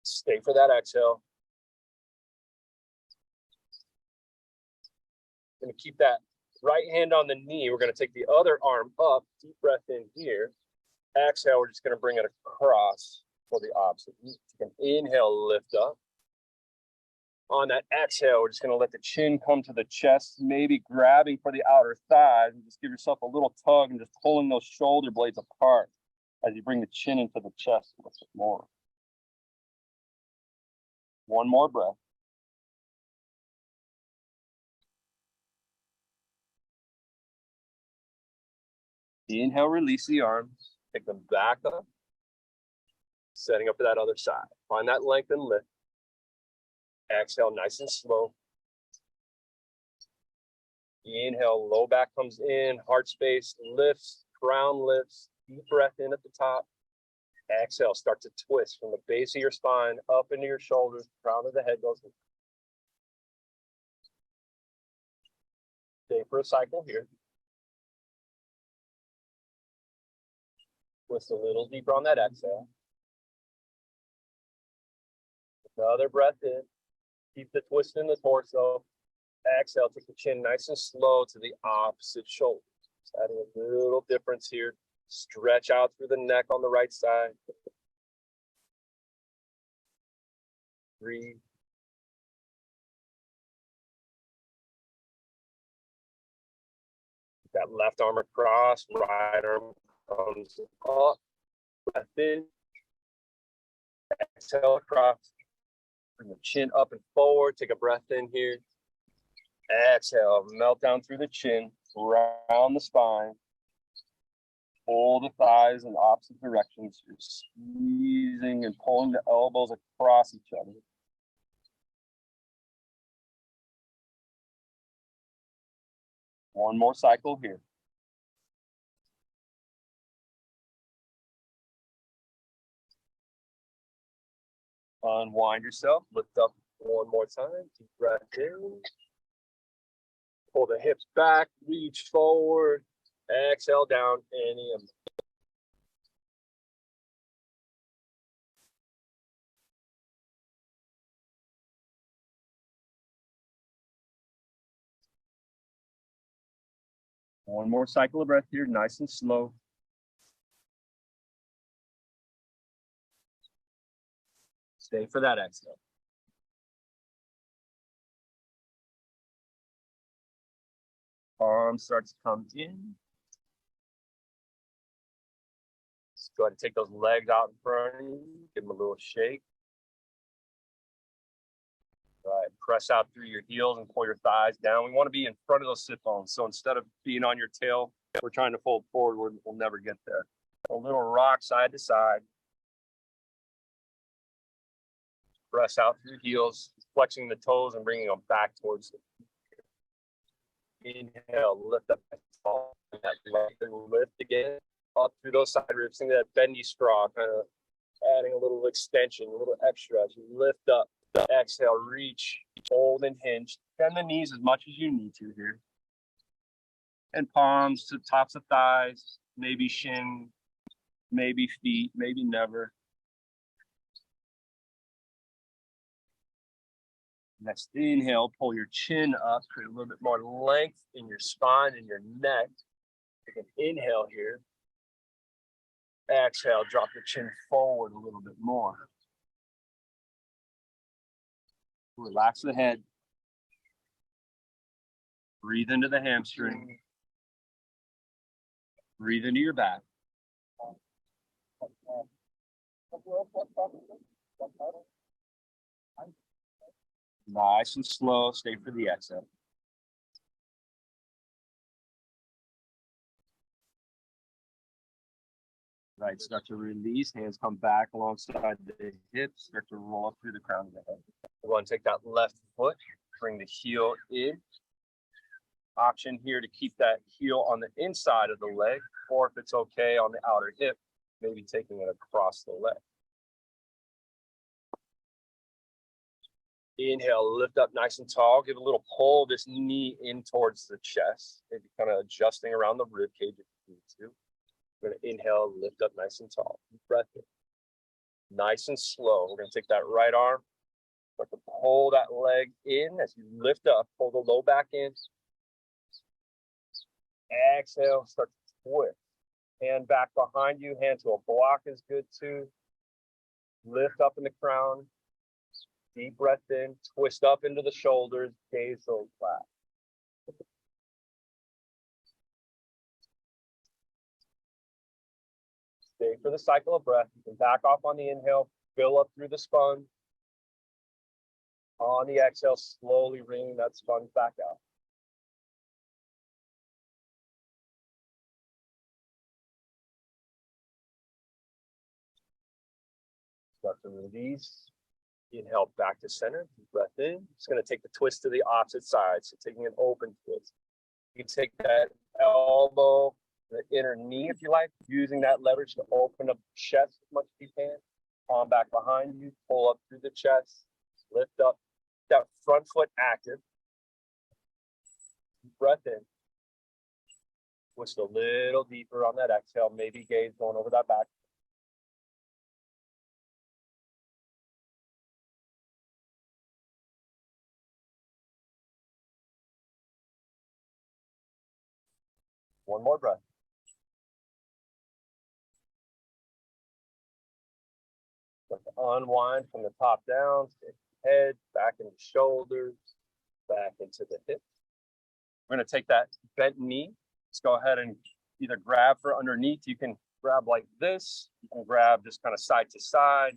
Stay for that exhale. Going to keep that Right hand on the knee. We're going to take the other arm up. Deep breath in here. Exhale, we're just going to bring it across for the opposite. You can inhale, lift up. On that exhale, we're just going to let the chin come to the chest, maybe grabbing for the outer thighs, and just give yourself a little tug and just pulling those shoulder blades apart as you bring the chin into the chest a little bit more. One more breath. Inhale, release the arms, take them back up, setting up for that other side. Find that length and lift. Exhale, nice and slow. Inhale, low back comes in, heart space lifts, crown lifts, deep breath in at the top. Exhale, start to twist from the base of your spine up into your shoulders, crown of the head goes in. Stay for a cycle here. Twist a little deeper on that exhale. Another breath in. Keep the twist in the torso. Exhale, take the chin nice and slow to the opposite shoulder. Just adding a little difference here. Stretch out through the neck on the right side. Breathe. That left arm across, right arm comes up. Breath in. Exhale across. Bring the chin up and forward. Take a breath in here. Exhale, melt down through the chin, around the spine. Pull the thighs in opposite directions. You're squeezing and pulling the elbows across each other. One more cycle here. Unwind yourself, lift up one more time, deep breath in. Pull the hips back, reach forward, exhale down, any of them. One more cycle of breath here, nice and slow. Stay for that exhale. Arm starts to come in. Just go ahead and take those legs out in front of you. Give them a little shake. All right, press out through your heels and pull your thighs down. We want to be in front of those sit bones. So instead of being on your tail, we're trying to fold forward. We'll never get there. A little rock side to side. Press out through your heels, flexing the toes and bringing them back towards it. Inhale, lift up that tall, that lift again, up through those side ribs. Think of that bendy straw, kind of adding a little extension, a little extra as you lift up. Exhale, reach, hold and hinge. Bend the knees as much as you need to here. And palms to tops of thighs, maybe shin, maybe feet, maybe never. Next inhale, pull your chin up, create a little bit more length in your spine and your neck. Take an inhale here. Exhale, drop your chin forward a little bit more. Relax the head. Breathe into the hamstring. Breathe into your back. Nice and slow. Stay for the exhale. Right, start to release. Hands come back alongside the hips. Start to roll up through the crown of the head. We want to take that left foot, bring the heel in. Option here to keep that heel on the inside of the leg, or if it's okay on the outer hip, maybe taking it across the leg. Inhale, lift up nice and tall. Give a little pull this knee in towards the chest. Maybe kind of adjusting around the rib cage if you need to. We're going to inhale, lift up nice and tall. Deep breath in. Nice and slow. We're going to take that right arm. Start to pull that leg in as you lift up. Pull the low back in. Exhale, start to twist. Hand back behind you, hand to a block is good too. Lift up in the crown. Deep breath in, twist up into the shoulders, gaze so flat. Stay for the cycle of breath. You can back off on the inhale, fill up through the sponge. On the exhale, slowly wring that sponge back out. Start to release. Inhale back to center. Breath in. It's going to take the twist to the opposite side. So taking an open twist. You can take that elbow, the inner knee if you like, using that leverage to open up the chest as much as you can. Palm back behind you. Pull up through the chest. Lift up. That front foot active. Breath in. Twist a little deeper on that exhale. Maybe gaze going over that back. One more breath. Start to unwind from the top down. Head back into shoulders, back into the hips. We're going to take that bent knee. Let's go ahead and either grab for underneath. You can grab like this. You can grab just kind of side to side.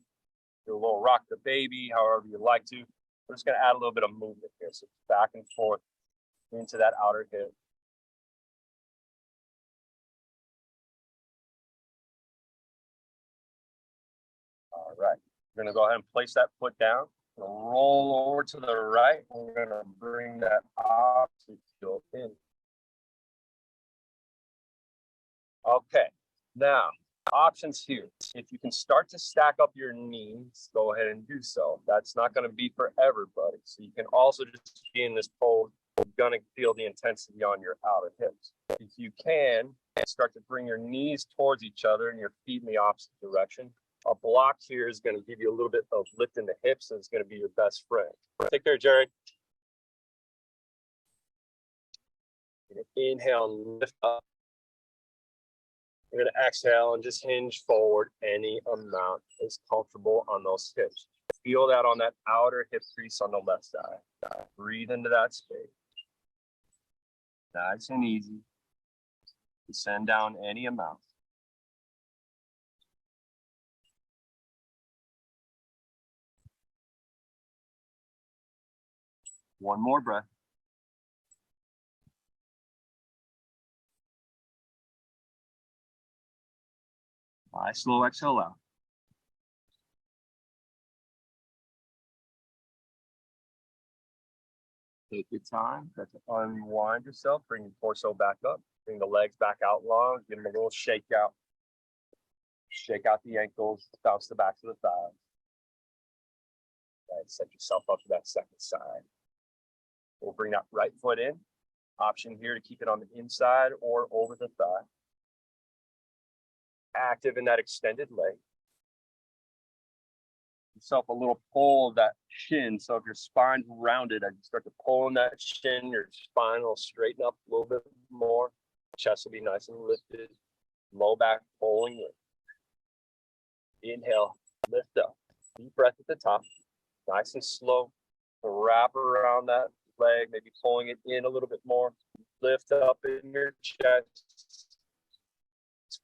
Do a little rock the baby, however you like to. We're just going to add a little bit of movement here. So back and forth into that outer hip. All right. We're going to go ahead and place that foot down. Roll over to the right. We're going to bring that opposite heel in. Okay. Now, options here. If you can start to stack up your knees, go ahead and do so. That's not going to be for everybody. So you can also just be in this pose. You're going to feel the intensity on your outer hips. If you can, start to bring your knees towards each other and your feet in the opposite direction. A block here is going to give you a little bit of lift in the hips, and it's going to be your best friend. Take care, Jared. Inhale and lift up. You're going to exhale and just hinge forward any amount is comfortable on those hips. Feel that on that outer hip crease on the left side. Breathe into that space. Nice and easy. Descend down any amount. One more breath. Nice slow exhale out. Take your time. Got to unwind yourself. Bring your torso back up. Bring the legs back out long. Give them a little shake out. Shake out the ankles. Bounce the backs of the thighs. Right, set yourself up for that second side. We'll bring that right foot in. Option here to keep it on the inside or over the thigh. Active in that extended leg. Yourself a little pull of that shin. So if your spine's rounded, as you start to pull in that shin, your spine will straighten up a little bit more. Chest will be nice and lifted. Low back pulling in. Inhale, lift up. Deep breath at the top. Nice and slow. Wrap around that leg, maybe pulling it in a little bit more. Lift up in your chest.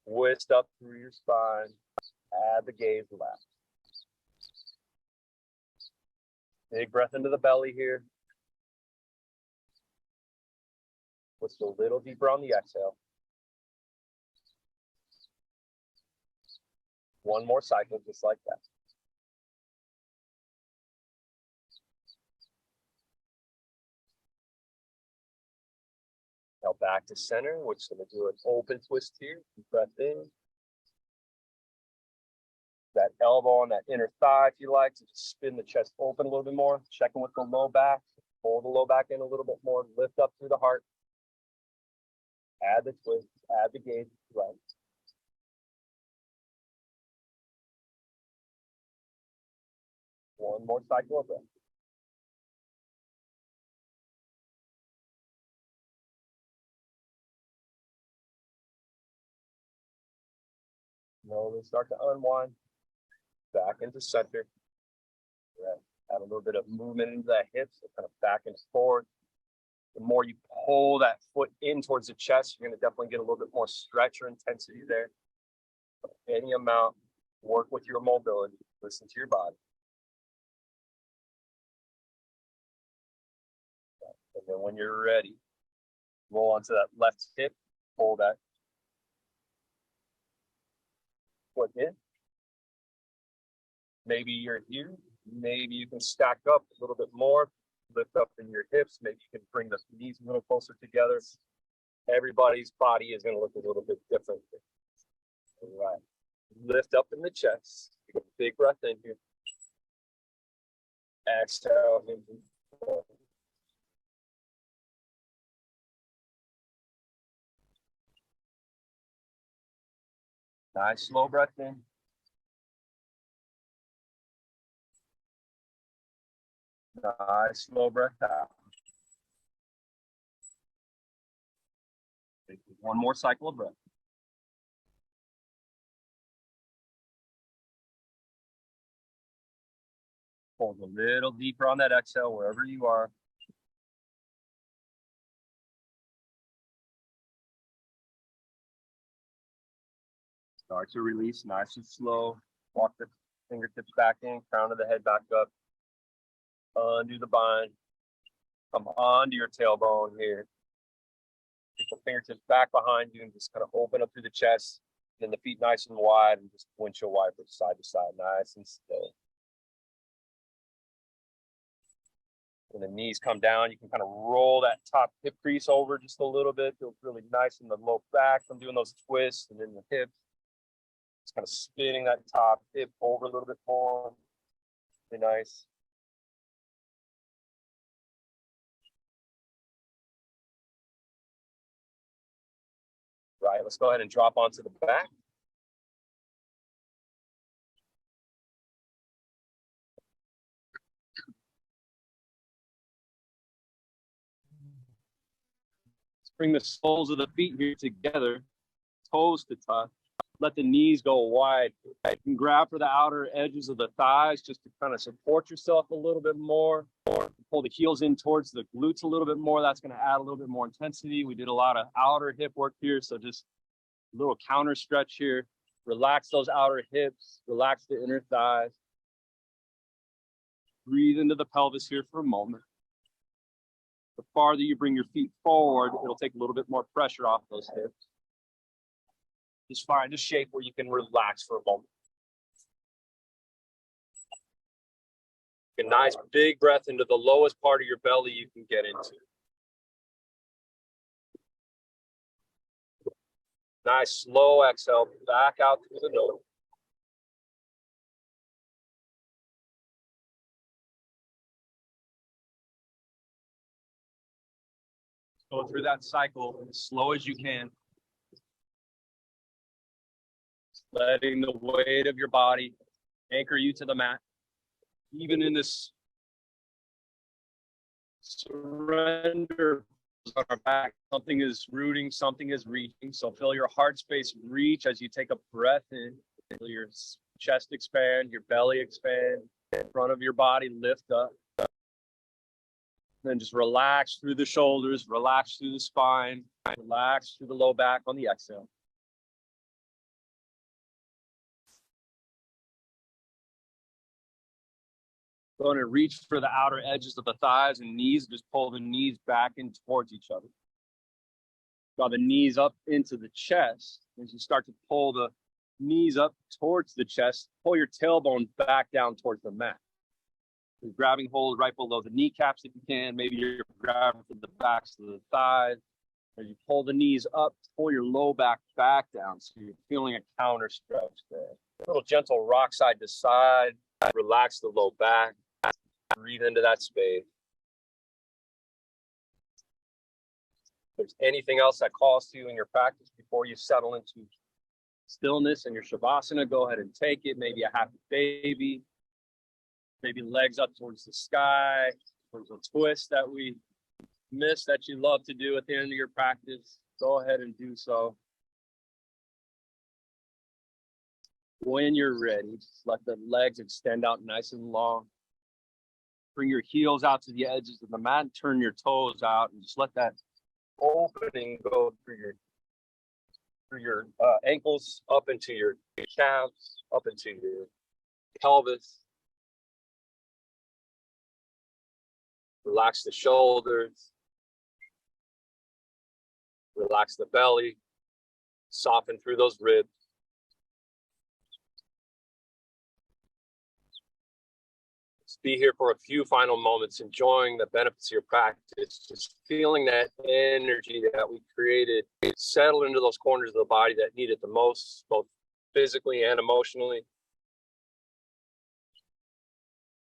Twist up through your spine. Add the gaze left. Big breath into the belly here. Twist a little deeper on the exhale. One more cycle just like that. Now back to center, which is going to do an open twist here. Deep breath in. That elbow on that inner thigh, if you like, to just spin the chest open a little bit more. Checking with the low back. Pull the low back in a little bit more. Lift up through the heart. Add the twist. Add the gaze. Right. One more cycle of breath. Slowly start to unwind back into center. Add a little bit of movement into that hip, so kind of back and forth. The more you pull that foot in towards the chest, you're going to definitely get a little bit more stretch or intensity there. Any amount, work with your mobility, listen to your body. And then when you're ready, roll onto that left hip, pull that foot in. Maybe you're here. Maybe you can stack up a little bit more, lift up in your hips. Maybe you can bring the knees a little closer together. Everybody's body is going to look a little bit different. All right. Lift up in the chest. Take a big breath in here. Exhale. Nice slow breath in. Nice slow breath out. Take one more cycle of breath. Hold a little deeper on that exhale wherever you are. Start to release nice and slow. Walk the fingertips back in, crown of the head back up. Undo the bind. Come onto your tailbone here. Take the fingertips back behind you and just kind of open up through the chest. And then the feet nice and wide and just windshield wiper side to side, nice and still. When the knees come down, you can kind of roll that top hip crease over just a little bit. Feels really nice in the low back. I'm doing those twists and then the hips. Just kind of spinning that top hip over a little bit more. Really nice. Right, let's go ahead and drop onto the back. Let's bring the soles of the feet here together, toes to touch. Let the knees go wide. You can grab for the outer edges of the thighs just to kind of support yourself a little bit more. Pull the heels in towards the glutes a little bit more. That's going to add a little bit more intensity. We did a lot of outer hip work here, so just a little counter stretch here. Relax those outer hips. Relax the inner thighs. Breathe into the pelvis here for a moment. The farther you bring your feet forward, it'll take a little bit more pressure off those hips. Just find a shape where you can relax for a moment. A nice big breath into the lowest part of your belly you can get into. Nice slow exhale back out through the nose. Go through that cycle as slow as you can. Letting the weight of your body anchor you to the mat. Even in this surrender on our back, something is rooting, something is reaching. So feel your heart space reach as you take a breath in. Feel your chest expand, your belly expand, front of your body lift up. Then just relax through the shoulders, relax through the spine, relax through the low back on the exhale. Going to reach for the outer edges of the thighs and knees. Just pull the knees back in towards each other. Draw the knees up into the chest. As you start to pull the knees up towards the chest, pull your tailbone back down towards the mat. You're grabbing hold right below the kneecaps if you can. Maybe you're grabbing from the backs of the thighs. As you pull the knees up, pull your low back down. So you're feeling a counter stretch there. A little gentle rock side to side. Relax the low back. Breathe into that space. If there's anything else that calls to you in your practice before you settle into stillness and your shavasana, go ahead and take it. Maybe a happy baby. Maybe legs up towards the sky. There's a twist that we miss that you love to do at the end of your practice. Go ahead and do so. When you're ready, just let the legs extend out nice and long. Bring your heels out to the edges of the mat and turn your toes out, and just let that opening go through your ankles, up into your calves, up into your pelvis. Relax the shoulders. Relax the belly. Soften through those ribs. Just be here for a few final moments, enjoying the benefits of your practice, just feeling that energy that we created settle into those corners of the body that need it the most, both physically and emotionally.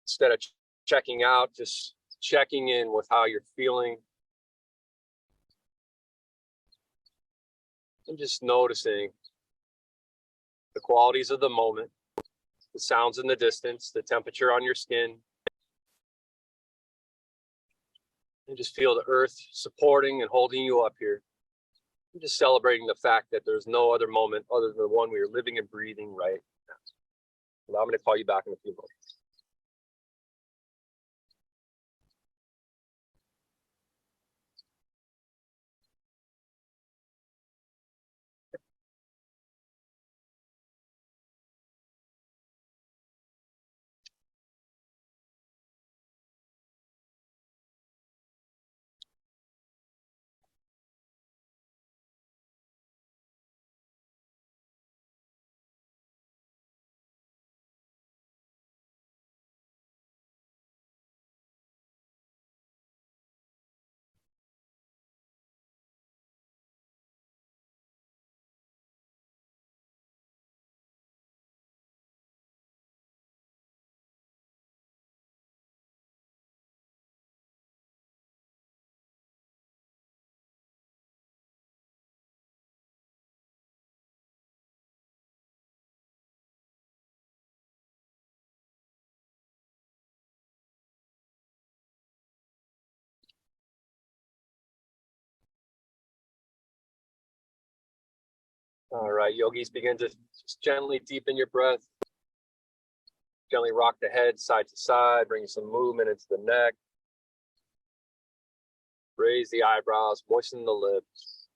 Instead of checking out, just checking in with how you're feeling. And just noticing the qualities of the moment, the sounds in the distance, the temperature on your skin. And just feel the earth supporting and holding you up here. And just celebrating the fact that there's no other moment other than the one we are living and breathing right now. Allow me to call you back in a few moments. All right, yogis, begin to just gently deepen your breath. Gently rock the head side to side, bring some movement into the neck. Raise the eyebrows, moisten the lips.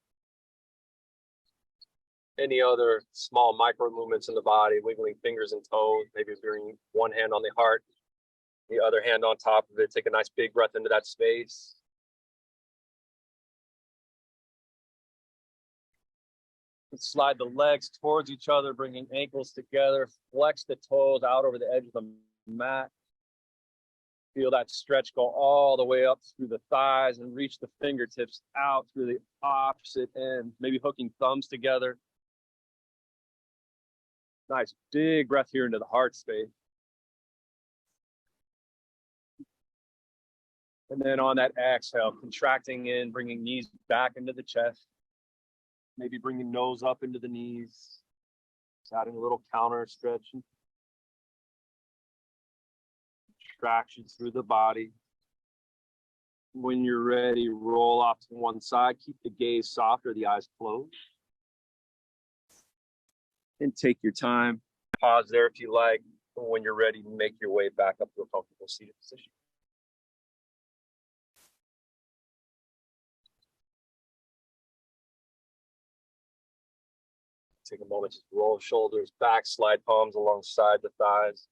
Any other small micro movements in the body, wiggling fingers and toes, maybe bring one hand on the heart, the other hand on top of it. Take a nice big breath into that space. Slide the legs towards each other, bringing ankles together. Flex the toes out over the edge of the mat. Feel that stretch go all the way up through the thighs and reach the fingertips out through the opposite end, maybe hooking thumbs together. Nice big breath here into the heart space. And then on that exhale, contracting in, bringing knees back into the chest. Maybe bringing nose up into the knees. Just adding a little counter stretch. Contraction through the body. When you're ready, roll off to one side. Keep the gaze soft or the eyes closed. And take your time. Pause there if you like. When you're ready, make your way back up to a comfortable seated position. Take a moment to roll shoulders back, slide palms alongside the thighs.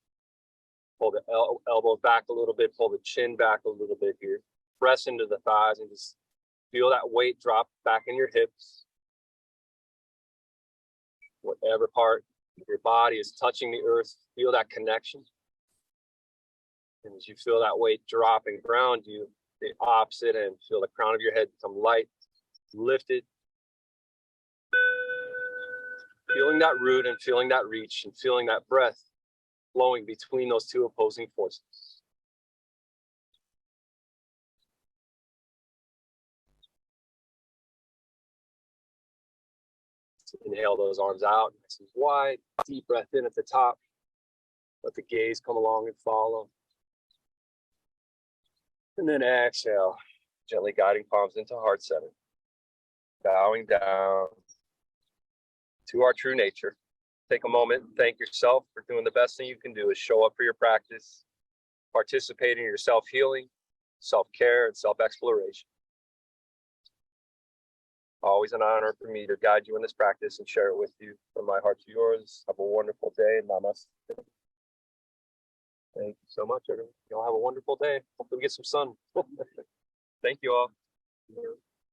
Pull the elbows back a little bit, pull the chin back a little bit here. Press into the thighs and just feel that weight drop back in your hips. Whatever part of your body is touching the earth, feel that connection. And as you feel that weight drop and ground you, the opposite end, feel the crown of your head become light, lifted. Feeling that root and feeling that reach and feeling that breath flowing between those two opposing forces. So inhale those arms out, nice and wide. Deep breath in at the top. Let the gaze come along and follow. And then exhale, gently guiding palms into heart center. Bowing down to our true nature. take a moment and thank yourself for doing the best thing you can do is show up for your practice, participate in your self-healing, self-care, and self-exploration. Always an honor for me to guide you in this practice and share it with you. From my heart to yours. Have a wonderful day. Namaste. Thank you so much, everyone. Y'all have a wonderful day. Hopefully we get some sun. Thank you all.